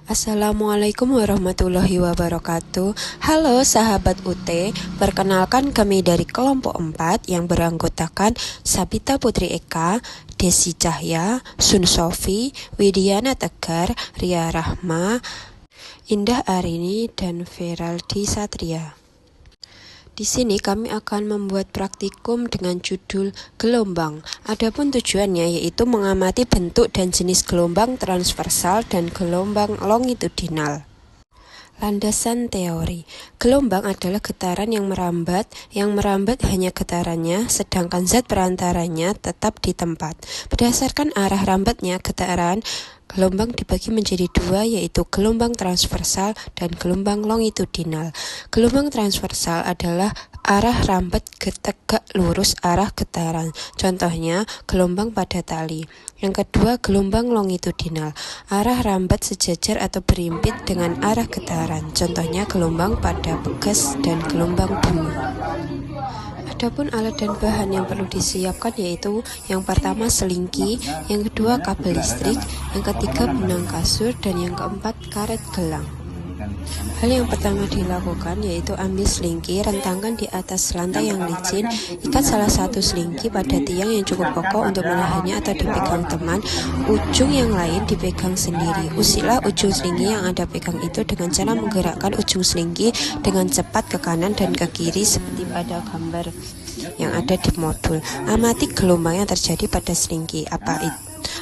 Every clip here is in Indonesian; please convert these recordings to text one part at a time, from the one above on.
Assalamualaikum warahmatullahi wabarakatuh. Halo sahabat UT, perkenalkan kami dari kelompok 4 yang beranggotakan Sabita Putri Eka, Desi Cahya, Sun Sofi, Widiana Tegar, Ria Rahma, Indah Arini, dan Feraldi Satria. Di sini kami akan membuat praktikum dengan judul gelombang. Adapun tujuannya yaitu mengamati bentuk dan jenis gelombang transversal dan gelombang longitudinal. Landasan teori. Gelombang adalah getaran yang merambat hanya getarannya, sedangkan zat perantaranya tetap di tempat. Berdasarkan arah rambatnya getaran, gelombang dibagi menjadi dua, yaitu gelombang transversal dan gelombang longitudinal. Gelombang transversal adalah arah rambat tegak lurus arah getaran. Contohnya, gelombang pada tali. Yang kedua, gelombang longitudinal. Arah rambat sejajar atau berimpit dengan arah getaran. Contohnya, gelombang pada pegas dan gelombang bumi. Adapun alat dan bahan yang perlu disiapkan yaitu yang pertama selingki, yang kedua kabel listrik, yang ketiga benang kasur, dan yang keempat karet gelang. Hal yang pertama dilakukan yaitu ambil selingki, rentangkan di atas lantai yang licin, ikat salah satu selingki pada tiang yang cukup kokoh untuk menahannya atau dipegang teman, ujung yang lain dipegang sendiri. Usiklah ujung selingki yang Anda pegang itu dengan cara menggerakkan ujung selingki dengan cepat ke kanan dan ke kiri seperti pada gambar yang ada di modul. Amati gelombang yang terjadi pada selingki.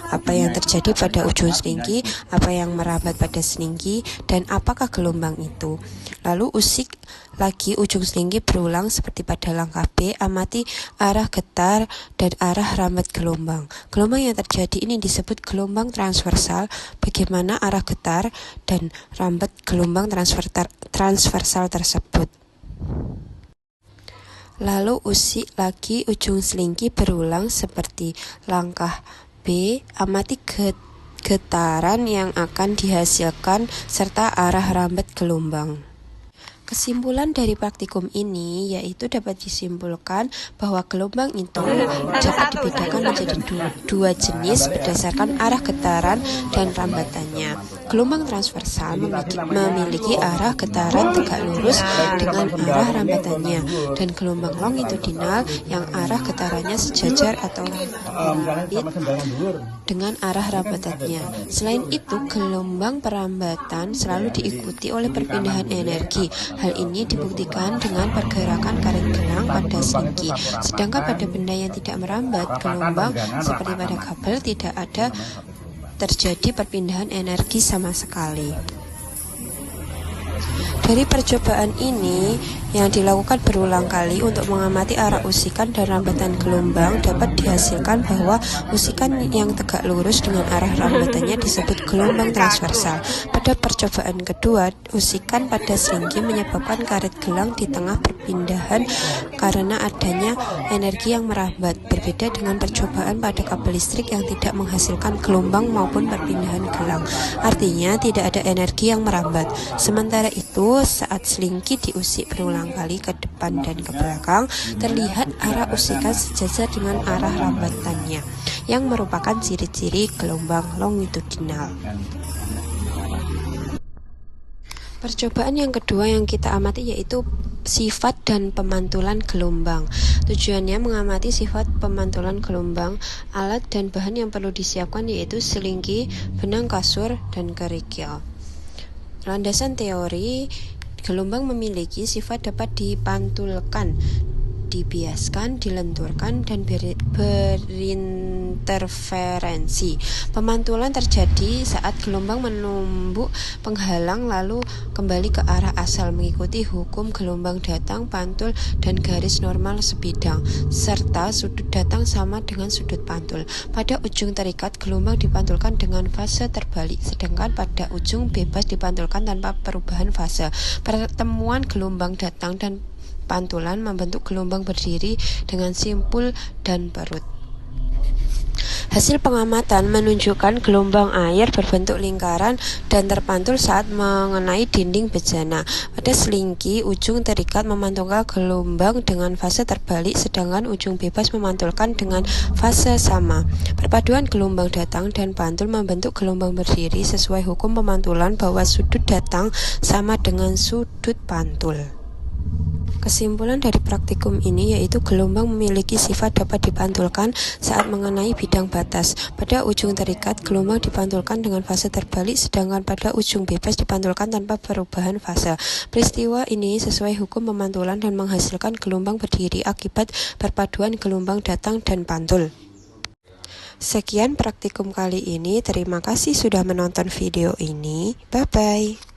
Apa yang terjadi pada ujung selingki, apa yang merambat pada selingki, dan apakah gelombang itu. Lalu usik lagi ujung selingki berulang seperti pada langkah B. Amati arah getar dan arah rambat gelombang. Gelombang yang terjadi ini disebut gelombang transversal. Bagaimana arah getar dan rambat gelombang transversal tersebut. Lalu usik lagi ujung selingki berulang seperti langkah B. Amati getaran yang akan dihasilkan serta arah rambat gelombang. Kesimpulan dari praktikum ini yaitu dapat disimpulkan bahwa gelombang itu dapat dibedakan menjadi dua jenis berdasarkan arah getaran dan rambatannya. Gelombang transversal memiliki arah getaran tegak lurus dengan arah rambatannya, dan gelombang longitudinal yang arah getarannya sejajar atau berbit dengan arah rambatannya. Selain itu, gelombang perambatan selalu diikuti oleh perpindahan energi. Hal ini dibuktikan dengan pergerakan karet gelang pada selingki. Sedangkan pada benda yang tidak merambat gelombang seperti pada kabel tidak ada terjadi perpindahan energi sama sekali. Dari percobaan ini yang dilakukan berulang kali untuk mengamati arah usikan dan rambatan gelombang, dapat dihasilkan bahwa usikan yang tegak lurus dengan arah rambatannya disebut gelombang transversal. Pada percobaan kedua, usikan pada selingki menyebabkan karet gelang di tengah perpindahan karena adanya energi yang merambat. Berbeda dengan percobaan pada kabel listrik yang tidak menghasilkan gelombang maupun perpindahan gelang. Artinya tidak ada energi yang merambat. Sementara itu, saat selingki diusik berulang kali ke depan dan ke belakang, terlihat arah usikan sejajar dengan arah rambatannya, yang merupakan ciri-ciri gelombang longitudinal. Percobaan yang kedua yang kita amati yaitu sifat dan pemantulan gelombang. Tujuannya mengamati sifat pemantulan gelombang. Alat dan bahan yang perlu disiapkan yaitu selingki, benang kasur, dan kerikil. Landasan teori, gelombang memiliki sifat dapat dipantulkan, dibiaskan, dilenturkan, dan berinterferensi. Pemantulan terjadi saat gelombang menumbuk penghalang lalu kembali ke arah asal mengikuti hukum gelombang datang, pantul, dan garis normal sebidang, serta sudut datang sama dengan sudut pantul. Pada ujung terikat, gelombang dipantulkan dengan fase terbalik, sedangkan pada ujung bebas dipantulkan tanpa perubahan fase. Pertemuan gelombang datang dan pantulan membentuk gelombang berdiri dengan simpul dan perut. Hasil pengamatan menunjukkan gelombang air berbentuk lingkaran dan terpantul saat mengenai dinding bejana. Pada selingki, ujung terikat memantulkan gelombang dengan fase terbalik, sedangkan ujung bebas memantulkan dengan fase sama. Perpaduan gelombang datang dan pantul membentuk gelombang berdiri sesuai hukum pemantulan bahwa sudut datang sama dengan sudut pantul. Kesimpulan dari praktikum ini yaitu gelombang memiliki sifat dapat dipantulkan saat mengenai bidang batas. Pada ujung terikat, gelombang dipantulkan dengan fase terbalik, sedangkan pada ujung bebas dipantulkan tanpa perubahan fase. Peristiwa ini sesuai hukum pemantulan dan menghasilkan gelombang berdiri akibat perpaduan gelombang datang dan pantul. Sekian praktikum kali ini. Terima kasih sudah menonton video ini. Bye-bye.